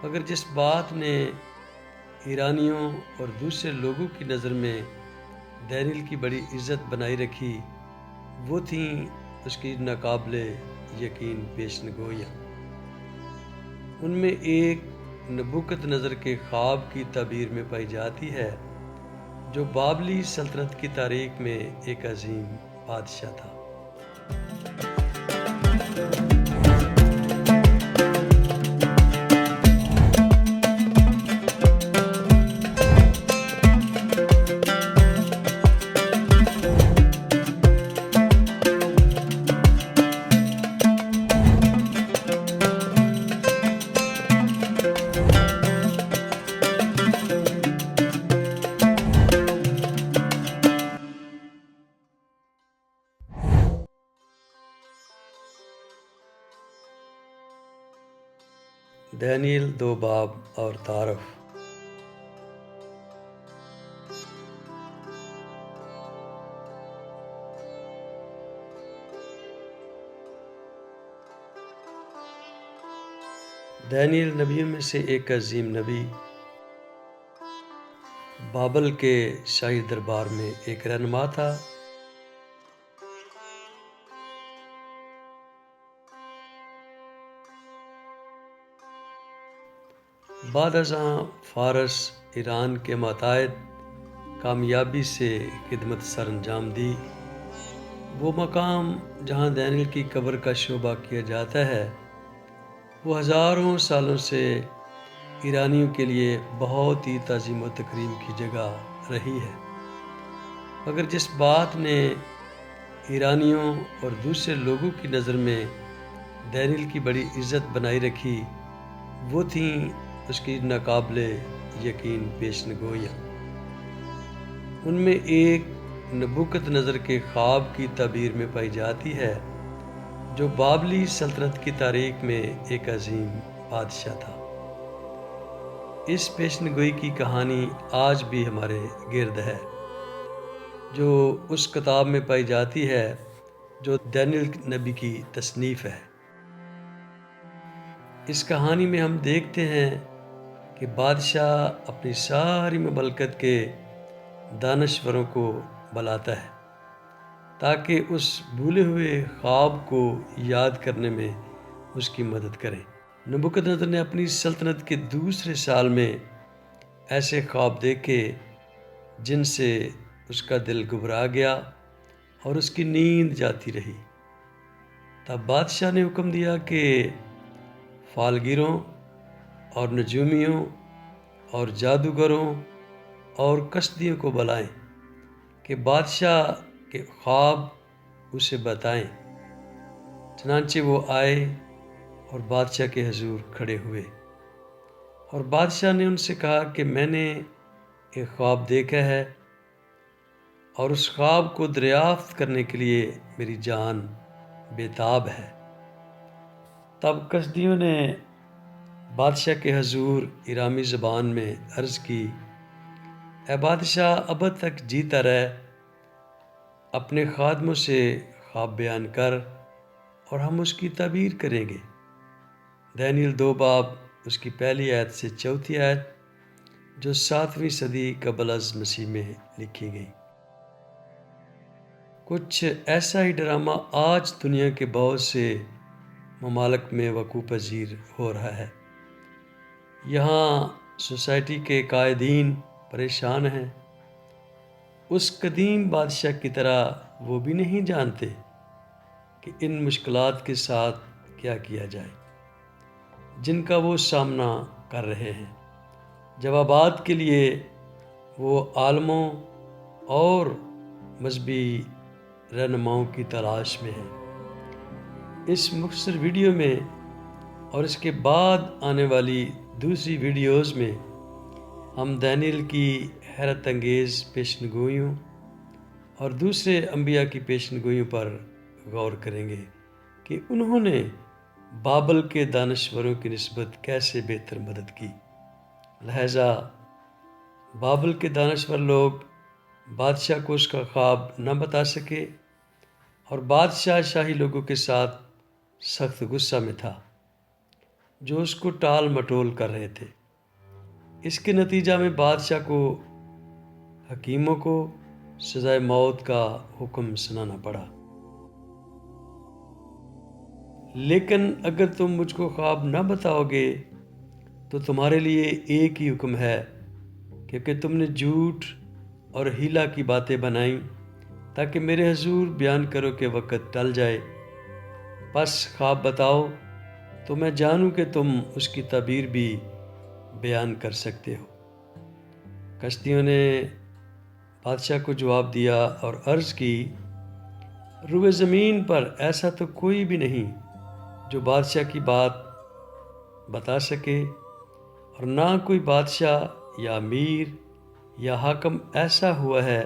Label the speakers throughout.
Speaker 1: مگر جس بات نے ایرانیوں اور دوسرے لوگوں کی نظر میں دانیل کی بڑی عزت بنائی رکھی وہ تھیں اس کی ناقابل یقین پیشن گوئیاں۔ ان میں ایک نبوکت نظر کے خواب کی تعبیر میں پائی جاتی ہے جو بابلی سلطنت کی تاریخ میں ایک عظیم بادشاہ تھا۔ دانیل 2 باب اور تعارف۔ دانیل نبیوں میں سے ایک عظیم نبی، بابل کے شاہی دربار میں ایک رہنما تھا۔ بعد ازاں فارس ایران کے ماتحت کامیابی سے خدمت سر انجام دی۔ وہ مقام جہاں دانیل کی قبر کا شعبہ کیا جاتا ہے وہ ہزاروں سالوں سے ایرانیوں کے لیے بہت ہی تعظیم و تکریم کی جگہ رہی ہے۔ مگر جس بات نے ایرانیوں اور دوسرے لوگوں کی نظر میں دانیل کی بڑی عزت بنائی رکھی وہ تھیں اس کی ناقابل یقین پیشن گوئیاں۔ ان میں ایک نبوکت نظر کے خواب کی تعبیر میں پائی جاتی ہے جو بابلی سلطنت کی تاریخ میں ایک عظیم بادشاہ تھا۔ اس پیشن گوئی کی کہانی آج بھی ہمارے گرد ہے جو اس کتاب میں پائی جاتی ہے جو دانیل نبی کی تصنیف ہے۔ اس کہانی میں ہم دیکھتے ہیں کہ بادشاہ اپنی ساری مملکت کے دانشوروں کو بلاتا ہے تاکہ اس بھولے ہوئے خواب کو یاد کرنے میں اس کی مدد کریں۔ نبوکدنصر نے اپنی سلطنت کے دوسرے سال میں ایسے خواب دیکھے جن سے اس کا دل گھبرا گیا اور اس کی نیند جاتی رہی۔ تب بادشاہ نے حکم دیا کہ فالگیروں اور نجومیوں اور جادوگروں اور کشتیوں کو بلائیں کہ بادشاہ کے خواب اسے بتائیں۔ چنانچہ وہ آئے اور بادشاہ کے حضور کھڑے ہوئے، اور بادشاہ نے ان سے کہا کہ میں نے ایک خواب دیکھا ہے اور اس خواب کو دریافت کرنے کے لیے میری جان بےتاب ہے۔ تب کسدیوں نے بادشاہ کے حضور ایرامی زبان میں عرض کی، اے بادشاہ ابد تک جیتا رہ، اپنے خادموں سے خواب بیان کر اور ہم اس کی تعبیر کریں گے۔ دانیل 2 باب اس کی پہلی آیت سے 4 آیت جو 7ویں صدی قبل از مسیح میں لکھی گئی۔ کچھ ایسا ہی ڈرامہ آج دنیا کے بہت سے ممالک میں وقوع پذیر ہو رہا ہے۔ یہاں سوسائٹی کے قائدین پریشان ہیں۔ اس قدیم بادشاہ کی طرح وہ بھی نہیں جانتے کہ ان مشکلات کے ساتھ کیا کیا جائے جن کا وہ سامنا کر رہے ہیں۔ جوابات کے لیے وہ عالموں اور مذہبی رہنماؤں کی تلاش میں ہیں۔ اس مختصر ویڈیو میں اور اس کے بعد آنے والی دوسری ویڈیوز میں ہم دانیل کی حیرت انگیز پیشن گوئیوں اور دوسرے انبیاء کی پیشن گوئیوں پر غور کریں گے کہ انہوں نے بابل کے دانشوروں کی نسبت کیسے بہتر مدد کی۔ لہذا بابل کے دانشور لوگ بادشاہ کو اس کا خواب نہ بتا سکے اور بادشاہ شاہی لوگوں کے ساتھ سخت غصہ میں تھا۔ جو اس کو ٹال مٹول کر رہے تھے۔ اس کے نتیجہ میں بادشاہ کو حکیموں کو سزائے موت کا حکم سنانا پڑا۔ لیکن اگر تم مجھ کو خواب نہ بتاؤ گے تو تمہارے لیے ایک ہی حکم ہے، کیونکہ تم نے جھوٹ اور ہیلا کی باتیں بنائیں تاکہ میرے حضور بیان کرو کہ وقت ٹل جائے۔ پس خواب بتاؤ تو میں جانوں کہ تم اس کی تعبیر بھی بیان کر سکتے ہو۔ کشتیوں نے بادشاہ کو جواب دیا اور عرض کی، روئے زمین پر ایسا تو کوئی بھی نہیں جو بادشاہ کی بات بتا سکے، اور نہ کوئی بادشاہ یا امیر یا حاکم ایسا ہوا ہے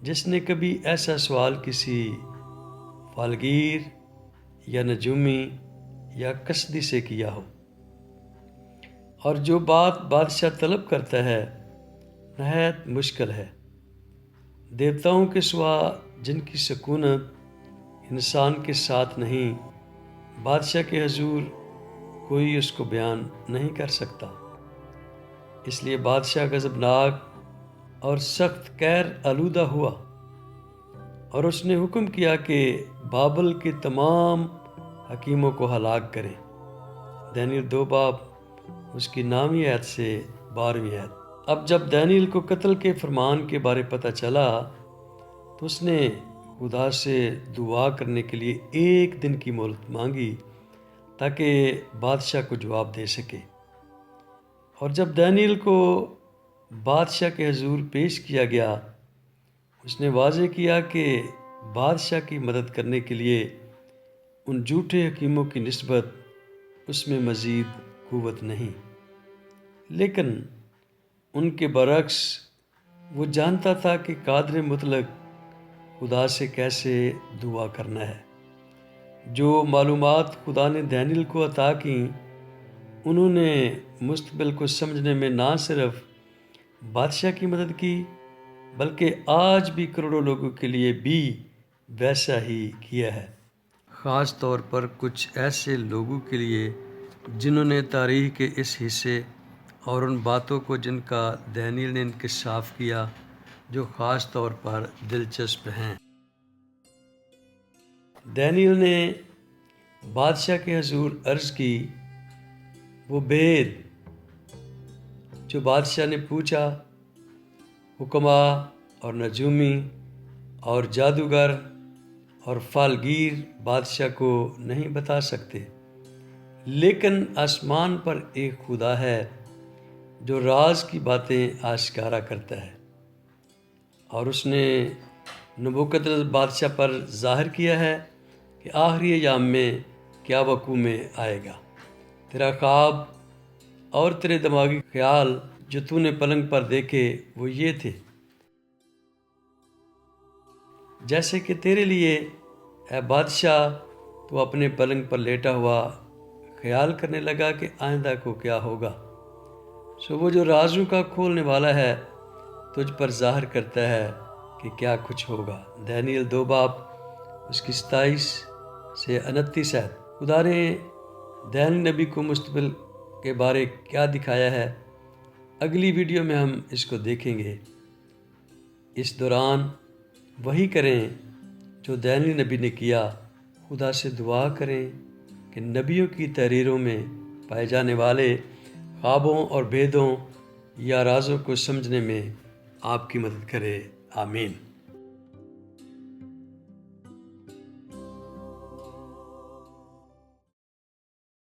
Speaker 1: جس نے کبھی ایسا سوال کسی فالگیر یا نجومی یا کسدی سے کیا ہو۔ اور جو بات بادشاہ طلب کرتا ہے نہایت مشکل ہے۔ دیوتاؤں کے سوا جن کی سکونت انسان کے ساتھ نہیں، بادشاہ کے حضور کوئی اس کو بیان نہیں کر سکتا۔ اس لیے بادشاہ غضبناک اور سخت قہر آلودہ ہوا، اور اس نے حکم کیا کہ بابل کے تمام حکیموں کو ہلاک کریں۔ دانیل 2 باب اس کی 9ویں آیت سے 12ویں آیت۔ اب جب دانیل کو قتل کے فرمان کے بارے پتہ چلا تو اس نے خدا سے دعا کرنے کے لیے 1 دن کی مہلت مانگی تاکہ بادشاہ کو جواب دے سکے۔ اور جب دانیل کو بادشاہ کے حضور پیش کیا گیا، اس نے واضح کیا کہ بادشاہ کی مدد کرنے کے لیے ان جھوٹے حکیموں کی نسبت اس میں مزید قوت نہیں، لیکن ان کے برعکس وہ جانتا تھا کہ قادر مطلق خدا سے کیسے دعا کرنا ہے۔ جو معلومات خدا نے دانیل کو عطا کیں، انہوں نے مستقبل کو سمجھنے میں نہ صرف بادشاہ کی مدد کی بلکہ آج بھی کروڑوں لوگوں کے لیے بھی ویسا ہی کیا ہے، خاص طور پر کچھ ایسے لوگوں کے لیے جنہوں نے تاریخ کے اس حصے اور ان باتوں کو جن کا دانیل نے انکشاف کیا جو خاص طور پر دلچسپ ہیں۔ دانیل نے بادشاہ کے حضور عرض کی وہ بھید جو بادشاہ نے پوچھا، حکما اور نجومی اور جادوگر اور فالگیر بادشاہ کو نہیں بتا سکتے، لیکن آسمان پر ایک خدا ہے جو راز کی باتیں آشکارا کرتا ہے، اور اس نے نبوکدنصر بادشاہ پر ظاہر کیا ہے کہ آخری ایام میں کیا وقوع میں آئے گا۔ تیرا خواب اور تیرے دماغی خیال جو تو نے پلنگ پر دیکھے وہ یہ تھے، جیسے کہ تیرے لیے اے بادشاہ تو اپنے پلنگ پر لیٹا ہوا خیال کرنے لگا کہ آئندہ کو کیا ہوگا، سو وہ جو رازوں کا کھولنے والا ہے تجھ پر ظاہر کرتا ہے کہ کیا کچھ ہوگا۔ دانیل 2 باب اس کی 27 سے 29 ہے۔ خدا نے دانیل نبی کو مستقبل کے بارے کیا دکھایا ہے، اگلی ویڈیو میں ہم اس کو دیکھیں گے۔ اس دوران وہی کریں جو دانیل نبی نے کیا، خدا سے دعا کریں کہ نبیوں کی تحریروں میں پائے جانے والے خوابوں اور بھیدوں یا رازوں کو سمجھنے میں آپ کی مدد کرے۔ آمین۔